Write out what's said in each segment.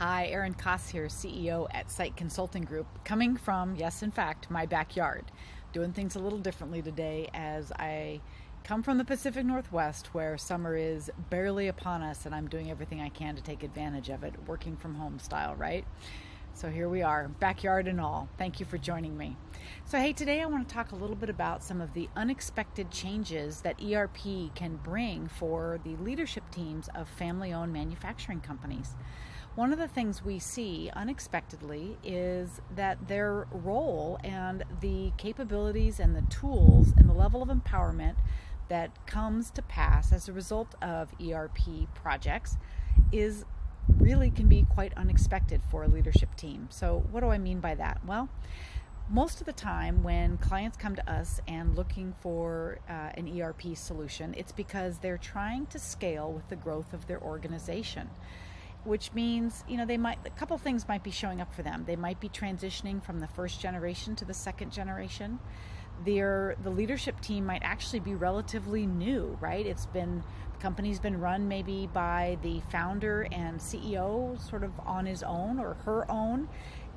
Hi, Erin Koss here, CEO at Site Consulting Group, coming from, yes, in fact, my backyard. Doing things a little differently today as I come from the Pacific Northwest where summer is barely upon us and I'm doing everything I can to take advantage of it, working from home style, right? So here we are, backyard and all. Thank you for joining me. So hey, today I want to talk a little bit about some of the unexpected changes that ERP can bring for the leadership teams of family-owned manufacturing companies. One of the things we see unexpectedly is that their role and the capabilities and the tools and the level of empowerment that comes to pass as a result of ERP projects is really can be quite unexpected for a leadership team. So what do I mean by that? Well, most of the time when clients come to us and looking for an ERP solution, it's because they're trying to scale with the growth of their organization, which means, a couple things might be showing up for them. They might be transitioning from the first generation to the second generation. The leadership team might actually be relatively new, right? The company's been run maybe by the founder and CEO sort of on his own or her own,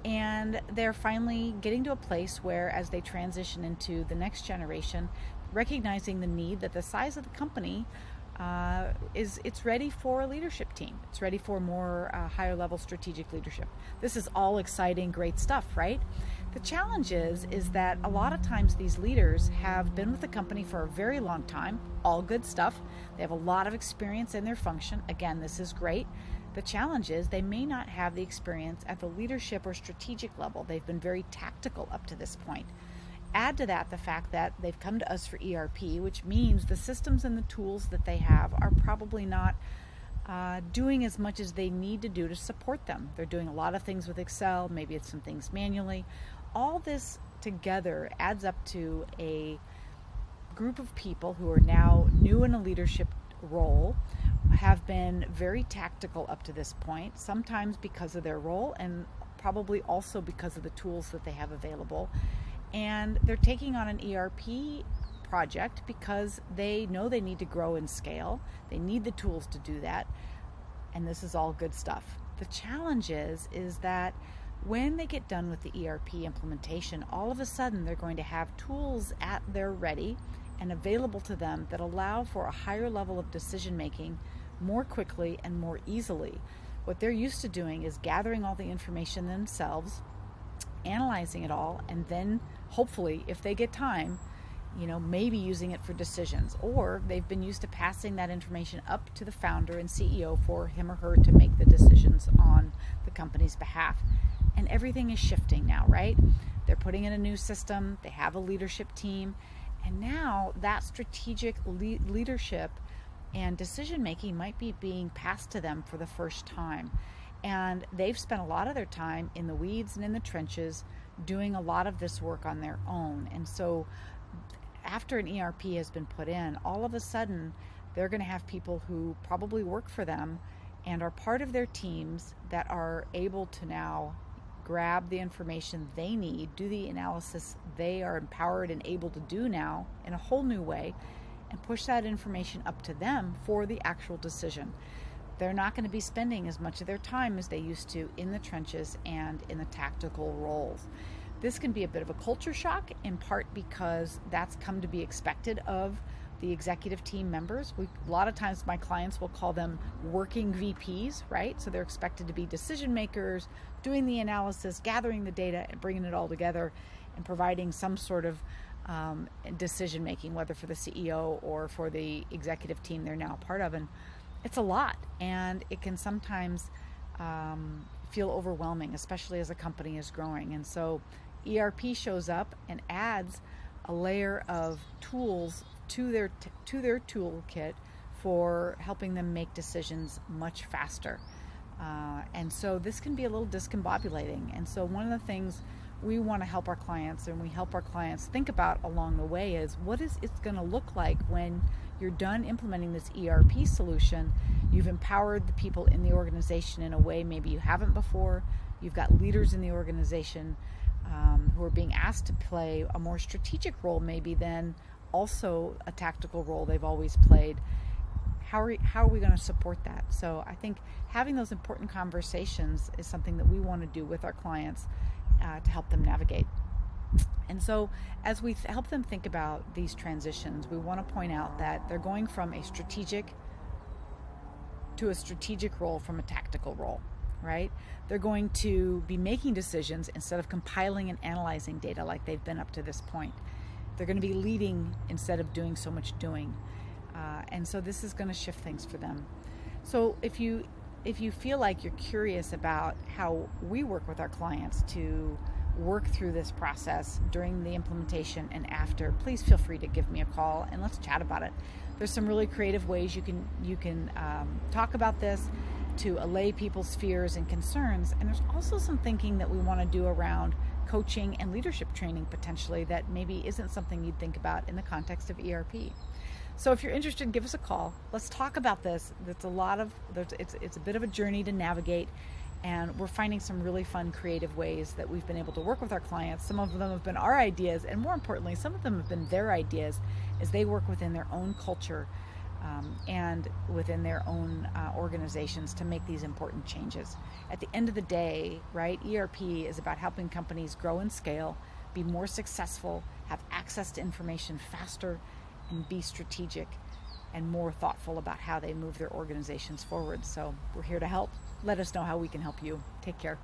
and they're finally getting to a place where, as they transition into the next generation, recognizing the need that the size of the company it's ready for a leadership team. It's ready for more higher level strategic leadership. This is all exciting, great stuff, right? The challenge is that a lot of times these leaders have been with the company for a very long time, all good stuff. They have a lot of experience in their function. Again, this is great. The challenge is they may not have the experience at the leadership or strategic level. They've been very tactical up to this point. Add to that the fact that they've come to us for ERP, which means the systems and the tools that they have are probably not doing as much as they need to do to support them. They're doing a lot of things with Excel, maybe it's some things manually. All this together adds up to a group of people who are now new in a leadership role, have been very tactical up to this point, sometimes because of their role and probably also because of the tools that they have available. And they're taking on an ERP project because they know they need to grow and scale. They need the tools to do that. And this is all good stuff. The challenge is that when they get done with the ERP implementation, all of a sudden they're going to have tools at their ready and available to them that allow for a higher level of decision making more quickly and more easily. What they're used to doing is gathering all the information themselves, analyzing it all, and then hopefully, if they get time, maybe using it for decisions. Or they've been used to passing that information up to the founder and CEO for him or her to make the decisions on the company's behalf. And everything is shifting now, right? They're putting in a new system, they have a leadership team, and now that strategic leadership and decision making might be being passed to them for the first time. And they've spent a lot of their time in the weeds and in the trenches doing a lot of this work on their own. And so after an ERP has been put in, all of a sudden they're going to have people who probably work for them and are part of their teams that are able to now grab the information they need, do the analysis they are empowered and able to do now in a whole new way, and push that information up to them for the actual decision. They're not going to be spending as much of their time as they used to in the trenches and in the tactical roles. This can be a bit of a culture shock, in part because that's come to be expected of the executive team members. A lot of times my clients will call them working VPs, right? So they're expected to be decision makers, doing the analysis, gathering the data, and bringing it all together and providing some sort of decision making, whether for the CEO or for the executive team they're now part of. And it's a lot, and it can sometimes feel overwhelming, especially as a company is growing. And so ERP shows up and adds a layer of tools to their toolkit for helping them make decisions much faster. And so this can be a little discombobulating. And so one of the things we want to help our clients, and we help our clients think about along the way, is what is it going to look like when you're done implementing this ERP solution. You've empowered the people in the organization in a way maybe you haven't before. You've got leaders in the organization who are being asked to play a more strategic role maybe than also a tactical role they've always played. how are we going to support that? So I think having those important conversations is something that we want to do with our clients to help them navigate. And so as we help them think about these transitions, we want to point out that they're going from a strategic role from a tactical role, right? They're going to be making decisions instead of compiling and analyzing data like they've been up to this point. They're going to be leading instead of doing so much doing. And so this is going to shift things for them. So if you feel like you're curious about how we work with our clients to work through this process during the implementation and after, please feel free to give me a call and let's chat about it. There's some really creative ways you can talk about this to allay people's fears and concerns. And there's also some thinking that we want to do around coaching and leadership training potentially that maybe isn't something you'd think about in the context of ERP. So if you're interested, give us a call. Let's talk about this. It's a bit of a journey to navigate, and we're finding some really fun, creative ways that we've been able to work with our clients. Some of them have been our ideas, and more importantly, some of them have been their ideas as they work within their own culture and within their own organizations to make these important changes. At the end of the day, right, ERP is about helping companies grow and scale, be more successful, have access to information faster, and be strategic and more thoughtful about how they move their organizations forward. So we're here to help. Let us know how we can help you. Take care.